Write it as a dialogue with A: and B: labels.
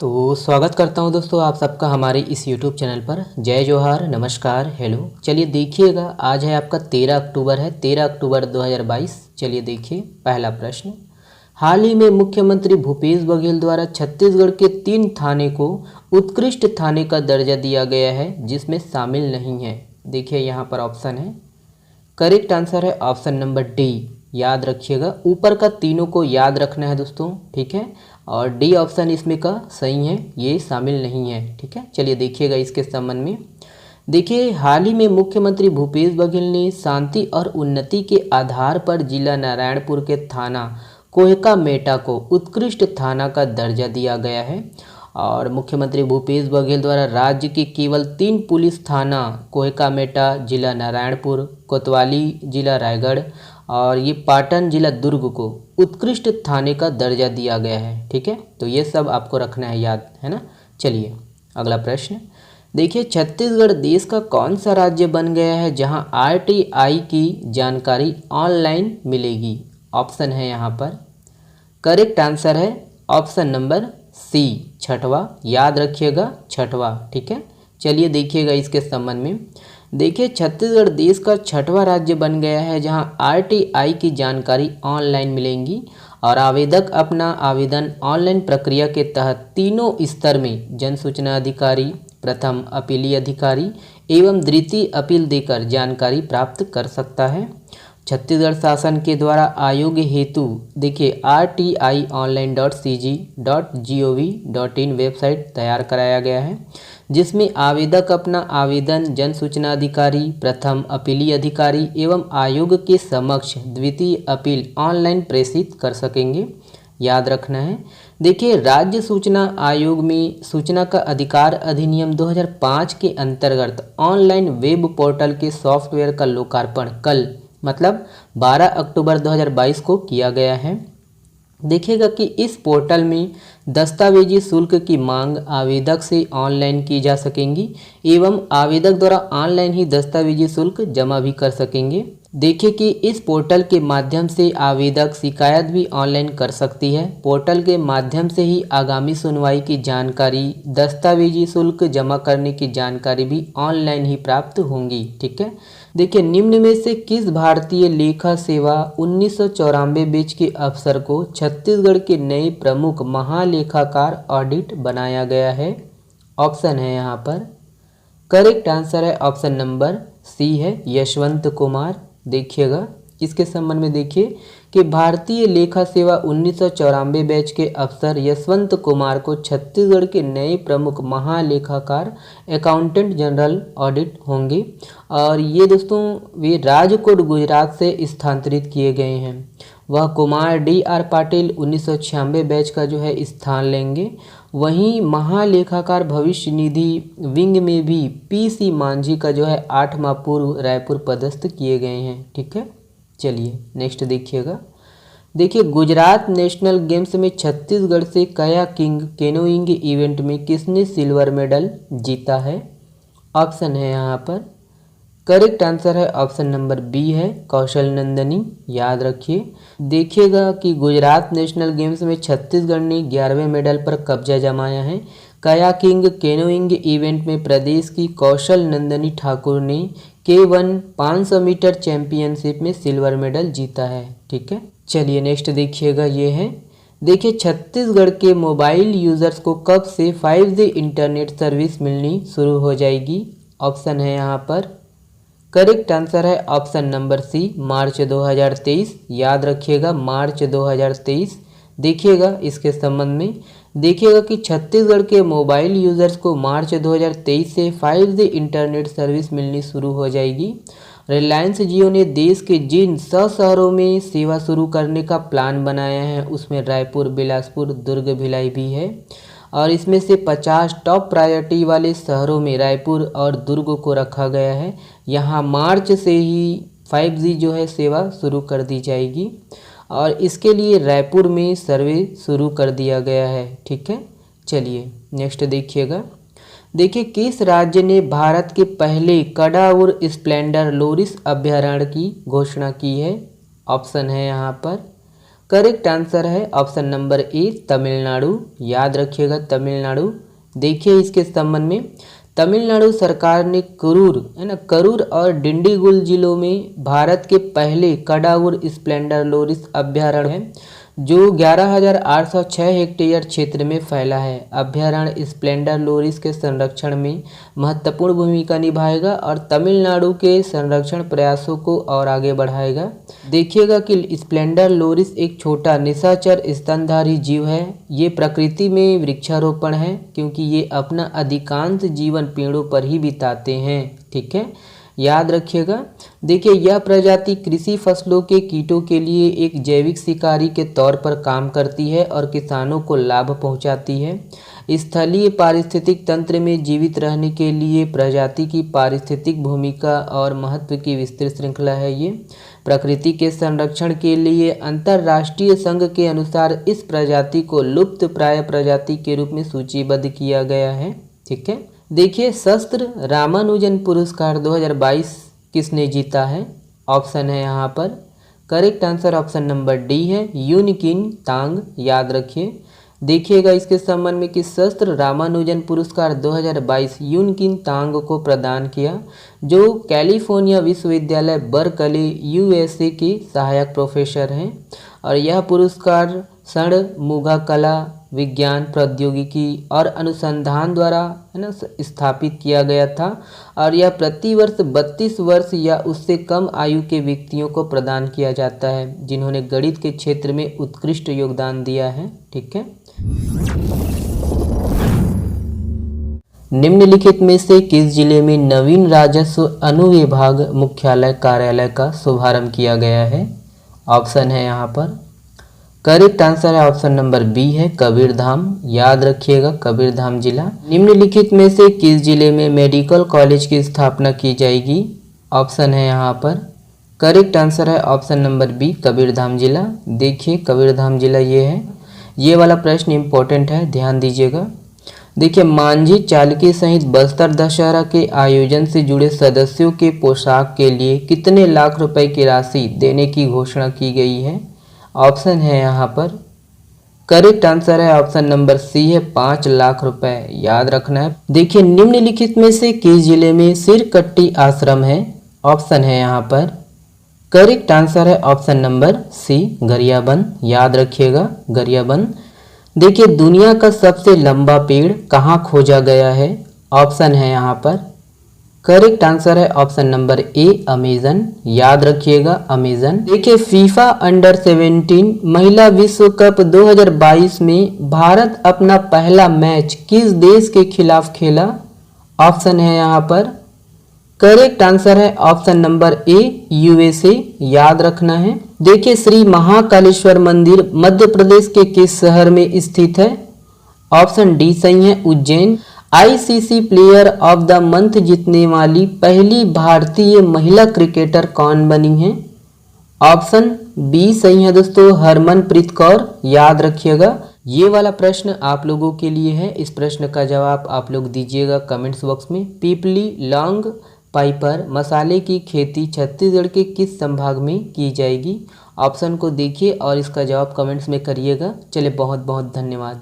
A: तो स्वागत करता हूं दोस्तों आप सबका हमारे इस YouTube चैनल पर। जय जोहार, नमस्कार, हेलो। चलिए देखिएगा, आज है आपका 13 अक्टूबर है, 13 अक्टूबर 2022। चलिए देखिए पहला प्रश्न। हाल ही में मुख्यमंत्री भूपेश बघेल द्वारा छत्तीसगढ़ के 3 थाने को उत्कृष्ट थाने का दर्जा दिया गया है, जिसमें शामिल नहीं है। देखिए यहाँ पर ऑप्शन है, करेक्ट आंसर है ऑप्शन नंबर डी। याद रखिएगा, ऊपर का तीनों को याद रखना है दोस्तों, ठीक है। और डी ऑप्शन इसमें का सही है, ये शामिल नहीं है, ठीक है। चलिए देखिएगा इसके संबंध में। देखिए, हाल ही में मुख्यमंत्री भूपेश बघेल ने शांति और उन्नति के आधार पर जिला नारायणपुर के थाना कोहका-मेटा को उत्कृष्ट थाना का दर्जा दिया गया है। और मुख्यमंत्री भूपेश बघेल द्वारा राज्य के केवल 3 पुलिस थाना कोहका-मेटा जिला नारायणपुर, कोतवाली जिला रायगढ़ और ये पाटन जिला दुर्ग को उत्कृष्ट थाने का दर्जा दिया गया है, ठीक है। तो ये सब आपको रखना है याद, है ना। चलिए अगला प्रश्न। देखिए, छत्तीसगढ़ देश का कौन सा राज्य बन गया है जहां आरटीआई की जानकारी ऑनलाइन मिलेगी। ऑप्शन है यहाँ पर, करेक्ट आंसर है ऑप्शन नंबर सी, छठवा। याद रखिएगा, छठवा, ठीक है। चलिए देखिएगा इसके संबंध में। देखिए, छत्तीसगढ़ देश का 6वां राज्य बन गया है जहां आरटीआई की जानकारी ऑनलाइन मिलेंगी और आवेदक अपना आवेदन ऑनलाइन प्रक्रिया के तहत तीनों स्तर में जन सूचना अधिकारी, प्रथम अपीलीय अधिकारी एवं द्वितीय अपील देकर जानकारी प्राप्त कर सकता है। छत्तीसगढ़ शासन के द्वारा आयोग हेतु देखिए rti.online.cg.gov.in वेबसाइट तैयार कराया गया है, जिसमें आवेदक अपना आवेदन जन सूचना अधिकारी, प्रथम अपीलीय अधिकारी एवं आयोग के समक्ष द्वितीय अपील ऑनलाइन प्रेषित कर सकेंगे। याद रखना है। देखिए, राज्य सूचना आयोग में सूचना का अधिकार अधिनियम 2005 के अंतर्गत ऑनलाइन वेब पोर्टल के सॉफ्टवेयर का लोकार्पण कल मतलब 12 अक्टूबर 2022 को किया गया है। देखिएगा कि इस पोर्टल में दस्तावेजी शुल्क की मांग आवेदक से ऑनलाइन की जा सकेंगी एवं आवेदक द्वारा ऑनलाइन ही दस्तावेजी शुल्क जमा भी कर सकेंगे। देखिए कि इस पोर्टल के माध्यम से आवेदक शिकायत भी ऑनलाइन कर सकती है। पोर्टल के माध्यम से ही आगामी सुनवाई की जानकारी, दस्तावेजी शुल्क जमा करने की जानकारी भी ऑनलाइन ही प्राप्त होंगी, ठीक है। देखिए, निम्न में से किस भारतीय लेखा सेवा 1994 बैच के अफसर को छत्तीसगढ़ के नए प्रमुख महालेखाकार ऑडिट बनाया गया है। ऑप्शन है यहाँ पर, करेक्ट आंसर है ऑप्शन नंबर सी है यशवंत कुमार। देखिएगा इसके संबंध में, देखिए कि भारतीय लेखा सेवा 1994 बैच के अफसर यशवंत कुमार को छत्तीसगढ़ के नए प्रमुख महालेखाकार अकाउंटेंट जनरल ऑडिट होंगे और ये दोस्तों वे राजकोट गुजरात से स्थानांतरित किए गए हैं। वह कुमार डी.आर. पाटिल 1996 बैच का जो है स्थान लेंगे। वहीं महालेखाकार भविष्य निधि विंग में भी पी.सी. मांझी का जो है 8वां पूर्व रायपुर पदस्थ किए गए हैं, ठीक है। चलिए नेक्स्ट देखिएगा। देखिए, गुजरात नेशनल गेम्स में छत्तीसगढ़ से कयाकिंग कैनोइंग इवेंट में किसने सिल्वर मेडल जीता है। ऑप्शन है यहाँ पर, करेक्ट आंसर है ऑप्शन नंबर बी है कौशल नंदनी। याद रखिए। देखिएगा कि गुजरात नेशनल गेम्स में छत्तीसगढ़ ने 11वें मेडल पर कब्जा जमाया है। कयाकिंग कैनोइंग इवेंट में प्रदेश की कौशल नंदनी ठाकुर ने K1 500 मीटर चैंपियनशिप में सिल्वर मेडल जीता है, ठीक है। चलिए नेक्स्ट देखिएगा, ये है। देखिए, छत्तीसगढ़ के मोबाइल यूजर्स को कब से 5G इंटरनेट सर्विस मिलनी शुरू हो जाएगी। ऑप्शन है यहाँ पर, करेक्ट आंसर है ऑप्शन नंबर सी, मार्च 2023। याद रखिएगा, मार्च 2023। देखिएगा इसके संबंध में, देखिएगा कि छत्तीसगढ़ के मोबाइल यूजर्स को मार्च 2023 से 5G इंटरनेट सर्विस मिलनी शुरू हो जाएगी। रिलायंस जियो ने देश के जिन 100 शहरों में सेवा शुरू करने का प्लान बनाया है उसमें रायपुर, बिलासपुर, दुर्ग, भिलाई भी है और इसमें से 50 टॉप प्रायोरिटी वाले शहरों में रायपुर और दुर्ग को रखा गया है। यहाँ मार्च से ही 5G जो है सेवा शुरू कर दी जाएगी और इसके लिए रायपुर में सर्वे शुरू कर दिया गया है, ठीक है। चलिए नेक्स्ट देखिएगा। देखिए, किस राज्य ने भारत के पहले कडाउर स्प्लेंडर लोरिस अभयारण्य की घोषणा की है। ऑप्शन है यहाँ पर, करेक्ट आंसर है ऑप्शन नंबर ए तमिलनाडु। याद रखिएगा तमिलनाडु। देखिए इसके संबंध में तमिलनाडु सरकार ने करूर और डिंडीगुल जिलों में भारत के पहले कडावुर स्प्लेंडर लोरिस अभ्यारण्य है जो 11,806 हेक्टेयर क्षेत्र में फैला है। अभ्यारण्य स्प्लेंडर लोरिस के संरक्षण में महत्वपूर्ण भूमिका निभाएगा और तमिलनाडु के संरक्षण प्रयासों को और आगे बढ़ाएगा। देखिएगा कि स्प्लेंडर लोरिस एक छोटा निशाचर स्तनधारी जीव है। ये प्रकृति में वृक्षारोपण है क्योंकि ये अपना अधिकांश जीवन पेड़ों पर ही बिताते हैं। ठीक है, याद रखिएगा। देखिए यह प्रजाति कृषि फसलों के कीटों के लिए एक जैविक शिकारी के तौर पर काम करती है और किसानों को लाभ पहुंचाती है। स्थलीय पारिस्थितिक तंत्र में जीवित रहने के लिए प्रजाति की पारिस्थितिक भूमिका और महत्व की विस्तृत श्रृंखला है। ये प्रकृति के संरक्षण के लिए अंतर्राष्ट्रीय संघ के अनुसार इस प्रजाति को लुप्त प्राय प्रजाति के रूप में सूचीबद्ध किया गया है। ठीक है, देखिए शस्त्र रामानुजन पुरस्कार 2022 किसने जीता है? ऑप्शन है यहाँ पर correct answer option number D है यूनकिन तांग। याद रखिए। देखिएगा इसके संबंध में कि शस्त्र रामानुजन पुरस्कार 2022 यूनकिन तांग को प्रदान किया जो कैलिफोर्निया विश्वविद्यालय बर्कले यूएसए के सहायक प्रोफेसर हैं और यह पुरस्कार क्षण मुगा कला विज्ञान प्रौद्योगिकी और अनुसंधान द्वारा स्थापित किया गया था और यह प्रतिवर्ष 32 वर्ष या उससे कम आयु के व्यक्तियों को प्रदान किया जाता है जिन्होंने गणित के क्षेत्र में उत्कृष्ट योगदान दिया है। ठीक है, निम्नलिखित में से किस जिले में नवीन राजस्व अनुविभाग मुख्यालय कार्यालय का शुभारंभ किया गया है? ऑप्शन है यहाँ पर करेक्ट आंसर है ऑप्शन नंबर बी है कबीरधाम। याद रखिएगा कबीरधाम जिला। निम्नलिखित में से किस जिले में मेडिकल कॉलेज की स्थापना की जाएगी? ऑप्शन है यहाँ पर करेक्ट आंसर है ऑप्शन नंबर बी कबीरधाम जिला। देखिए कबीरधाम जिला ये है। ये वाला प्रश्न इम्पोर्टेंट है, ध्यान दीजिएगा। देखिए मांझी चालकी सहित बस्तर दशहरा के आयोजन से जुड़े सदस्यों के पोशाक के लिए कितने लाख रुपए की राशि देने की घोषणा की गई है? ऑप्शन है यहाँ पर करेक्ट आंसर है ऑप्शन नंबर सी है 5 लाख रुपए। याद रखना है। देखिए निम्नलिखित में से किस जिले में सिरकट्टी आश्रम है? ऑप्शन है यहाँ पर करेक्ट आंसर है ऑप्शन नंबर सी गरियाबंद। याद रखिएगा गरियाबंद। देखिए दुनिया का सबसे लंबा पेड़ कहाँ खोजा गया है? ऑप्शन है यहाँ पर करेक्ट आंसर है ऑप्शन नंबर ए अमेजन। याद रखिएगा अमेजन। देखिए फीफा अंडर 17 महिला विश्व कप 2022 में भारत अपना पहला मैच किस देश के खिलाफ खेला? ऑप्शन है यहाँ पर करेक्ट आंसर है ऑप्शन नंबर ए यूएसए। याद रखना है। देखिए श्री महाकालेश्वर मंदिर मध्य प्रदेश के किस शहर में स्थित है? ऑप्शन डी सही है Ujjain. ICC player of the month जीतने वाली पहली भारतीय महिला क्रिकेटर कौन बनी है? ऑप्शन बी सही है दोस्तों हरमनप्रीत कौर। याद रखिएगा। ये वाला प्रश्न आप लोगों के लिए है। इस प्रश्न का जवाब आप लोग दीजिएगा कमेंट्स बॉक्स में। पीपली लॉन्ग पाइपर मसाले की खेती छत्तीसगढ़ के किस संभाग में की जाएगी? ऑप्शन को देखिए और इसका जवाब कमेंट्स में करिएगा। चलिए बहुत बहुत धन्यवाद।